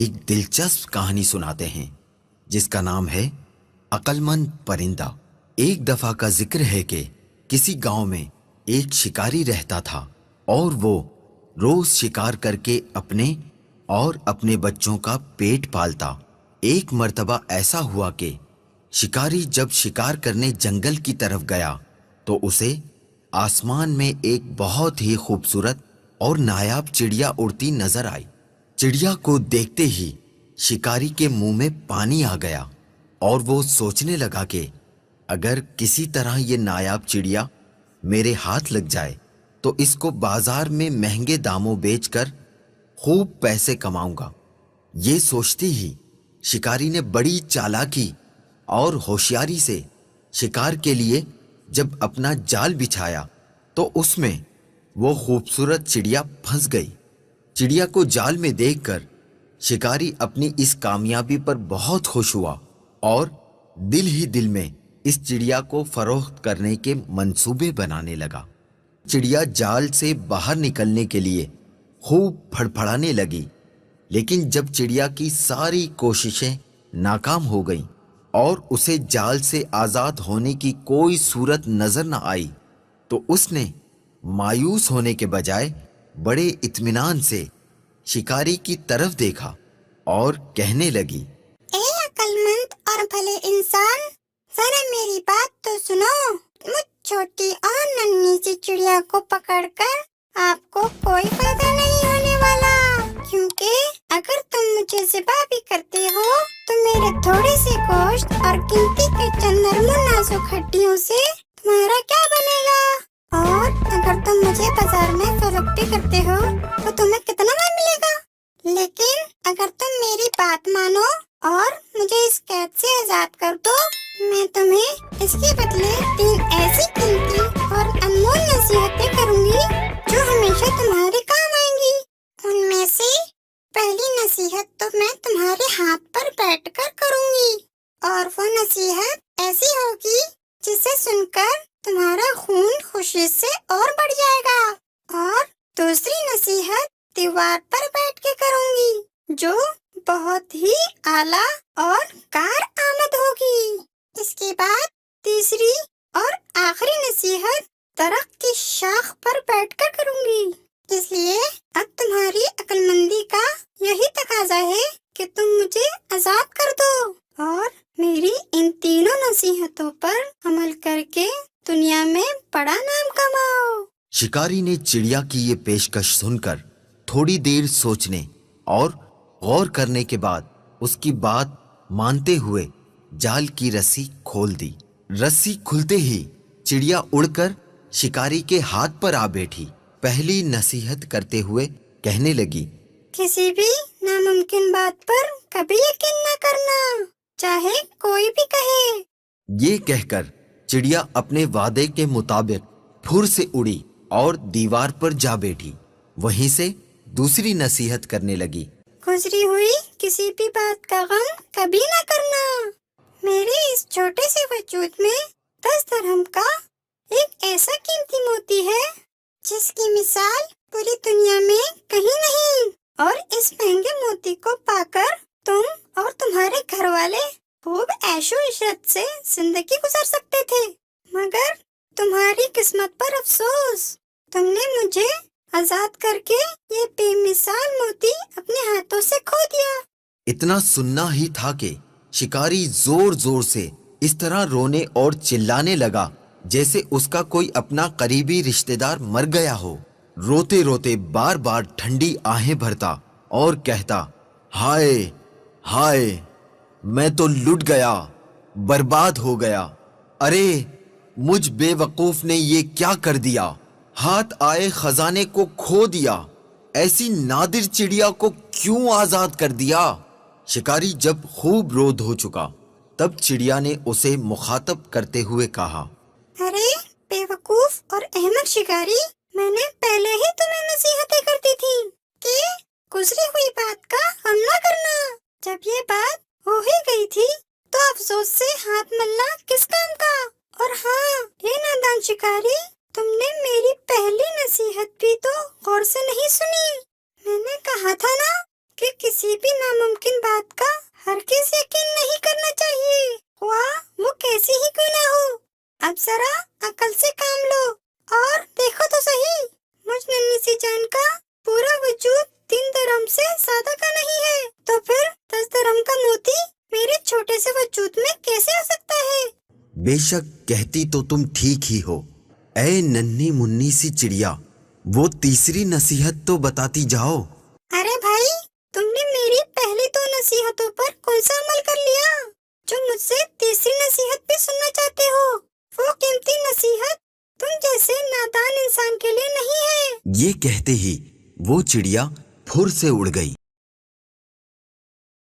ایک دلچسپ کہانی سناتے ہیں جس کا نام ہے عقل مند پرندہ۔ ایک دفعہ کا ذکر ہے کہ کسی گاؤں میں ایک شکاری رہتا تھا اور وہ روز شکار کر کے اپنے اور اپنے بچوں کا پیٹ پالتا۔ ایک مرتبہ ایسا ہوا کہ شکاری جب شکار کرنے جنگل کی طرف گیا تو اسے آسمان میں ایک بہت ہی خوبصورت اور نایاب چڑیا اڑتی نظر آئی۔ چڑیا کو دیکھتے ہی شکاری کے منہ میں پانی آ گیا اور وہ سوچنے لگا کہ اگر کسی طرح یہ نایاب چڑیا میرے ہاتھ لگ جائے تو اس کو بازار میں مہنگے داموں بیچ کر خوب پیسے کماؤں گا۔ یہ سوچتے ہی شکاری نے بڑی چالاکی اور ہوشیاری سے شکار کے لیے جب اپنا جال بچھایا تو اس میں وہ خوبصورت چڑیا پھنس گئی۔ چڑیا کو جال میں دیکھ کر شکاری اپنی اس کامیابی پر بہت خوش ہوا اور دل ہی دل میں اس چڑیا کو فروخت کرنے کے منصوبے بنانے لگا۔ چڑیا جال سے باہر نکلنے کے لیے خوب پھڑپھڑانے لگی، لیکن جب چڑیا کی ساری کوششیں ناکام ہو گئیں اور اسے جال سے آزاد ہونے کی کوئی صورت نظر نہ آئی تو اس نے مایوس ہونے کے بجائے بڑے اطمینان سے شکاری کی طرف دیکھا اور کہنے لگی، اے عقل مند اور بھلے انسان، ذرا میری بات تو سنو۔ مجھ چھوٹی اور ننھی سی چڑیا کو پکڑ کر آپ کو کوئی فائدہ نہیں ہونے والا، کیونکہ اگر تم مجھے ذبح بھی کرتے ہو تو میرے تھوڑے سے گوشت اور قیمتی کے چند نرم و نازک ہڈیوں سے تمہارا کیا بنے گا؟ اور اگر تم مجھے بازار میں فروخت بھی کرتے ہو تو تمہیں کتنا مال ملے گا؟ لیکن اگر تم میری بات مانو اور مجھے اس قید سے آزاد کر دو، میں تمہیں اس کے بدلے 3 ایسی قیمتی اور انمول نصیحتیں کروں گی جو ہمیشہ تمہارے کام آئیں گی۔ ان میں سے پہلی نصیحت تو میں تمہارے ہاتھ پر بیٹھ کر کروں گی، اور وہ نصیحت ایسی ہوگی جسے سن کر تمہارا خون خوشی سے اور بڑھ جائے گا۔ اور دوسری نصیحت دیوار پر بیٹھ کے کروں گی جو بہت ہی اعلیٰ اور کارآمد ہوگی۔ اس کے بعد تیسری اور آخری نصیحت درخت کی شاخ پر بیٹھ کر کروں گی، اس لیے اب تمہاری عقل مندی کا یہی تقاضا ہے کہ تم مجھے آزاد کر دو اور میری ان تینوں نصیحتوں پر عمل کر کے دنیا میں بڑا نام کماؤ۔ شکاری نے چڑیا کی یہ پیشکش سن کر تھوڑی دیر سوچنے اور غور کرنے کے بعد اس کی بات مانتے ہوئے جال کی رسی کھول دی۔ رسی کھلتے ہی چڑیا اڑ کر شکاری کے ہاتھ پر آ بیٹھی۔ پہلی نصیحت کرتے ہوئے کہنے لگی، کسی بھی ناممکن بات پر کبھی یقین نہ کرنا، چاہے کوئی بھی کہے۔ یہ کہہ کر چڑیا اپنے وعدے کے مطابق پھر سے اڑی اور دیوار پر جا بیٹھی۔ وہیں سے دوسری نصیحت کرنے لگی، گزری ہوئی کسی بھی بات کا غم کبھی نہ کرنا۔ میرے اس چھوٹے سے وجود میں 10 درہم کا ایک ایسا قیمتی موتی ہے جس کی مثال پوری دنیا میں کہیں نہیں، اور اس مہنگے موتی کو پا کر تم اور تمہارے گھر والے خوب عیش و عشرت سے زندگی گزار سکتے تھے، مگر تمہاری قسمت پر افسوس، تم نے مجھے آزاد کر کے یہ بے مثال موتی اپنے ہاتھوں سے کھو دیا۔ اتنا سننا ہی تھا کہ شکاری زور زور سے اس طرح رونے اور چلانے لگا جیسے اس کا کوئی اپنا قریبی رشتہ دار مر گیا ہو۔ روتے روتے بار بار ٹھنڈی آہیں بھرتا اور کہتا، ہائے ہائے، میں تو لٹ گیا، برباد ہو گیا۔ ارے مجھ بے وقوف نے یہ کیا کر دیا، ہاتھ آئے خزانے کو کھو دیا، ایسی نادر چڑیا کو کیوں آزاد کر دیا۔ شکاری جب خوب رو دھو چکا تب چڑیا نے اسے مخاطب کرتے ہوئے کہا، ارے بے وقوف اور احمق شکاری، میں نے پہلے ہی تمہیں نصیحتیں کر دی تھی کہ گزری ہوئی بات کا غم نہ کرنا۔ جب یہ بات ہو ہی گئی تھی تو افسوس سے ہاتھ ملنا کس کام کا؟ اور ہاں، یہ نادان شکاری، تم نے میری پہلی نصیحت بھی تو غور سے نہیں سنی۔ میں نے کہا تھا نا کہ کسی بھی ناممکن بات کا ہرگز یقین نہیں کرنا چاہیے، خواہ وہ کیسی ہی کیوں نہ ہو۔ اب ذرا عقل سے کام لو اور دیکھو تو صحیح، مجھ ننھی سی جان کا پورا وجود 3 درہم سے زیادہ کا نہیں ہے، تو پھر 10 درہم کا موتی میرے چھوٹے سے وجود میں کیسے آ سکتا ہے؟ بے شک کہتی تو تم ٹھیک ہی ہو، اے ننھی منی سی چڑیا، وہ تیسری نصیحت تو بتاتی جاؤ۔ ارے بھائی، تم نے میری پہلی 2 نصیحتوں پر کون سا عمل کر لیا جو مجھ سے تیسری نصیحت بھی سننا چاہتے ہو؟ وہ قیمتی نصیحت تم جیسے نادان انسان کے لیے نہیں ہے۔ یہ کہتے ہی وہ چڑیا پھر سے اڑ گئی